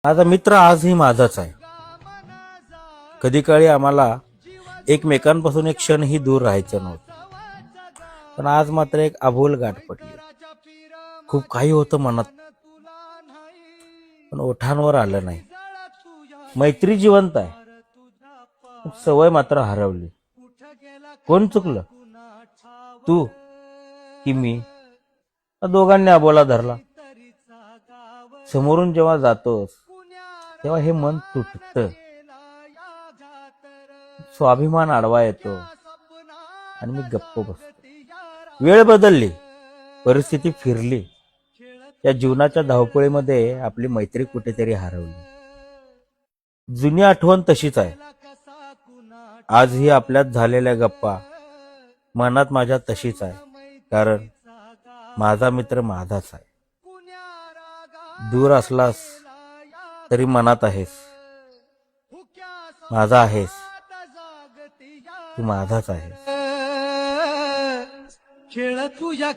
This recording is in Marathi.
माझा मित्र आजही माझाच आहे. कधी काळी आम्हाला एकमेकांपासून एक क्षणही दूर राहायचं नव्हतं, पण आज मात्र एक अभूल गाठ पडली. खूप काही होतं मनात, पण ओठांवर आलं नाही. मैत्री जिवंत आहे, सवय मात्र हरवली. कोण चुकलं, तू की मी? दोघांनी अबोला धरला. समोरून जेव्हा जातोस तेव्हा हे मन तुटतं, स्वाभिमान आडवा येतो आणि मी गप्प बसतो. वेळ बदलली, परिस्थिती फिरली, या जीवनाच्या धावपळीमध्ये आपली मैत्री कुठेतरी हरवली. जुनी आठवण तशीच आहे. आजही आपल्यात झालेल्या गप्पा मनात माझ्या तशीच आहे, कारण माझा मित्र माझाच आहे. दूर असलास तरी मनात आहेस, माझा आहेस, तू माझाच आहेस. खेळ तुझ्या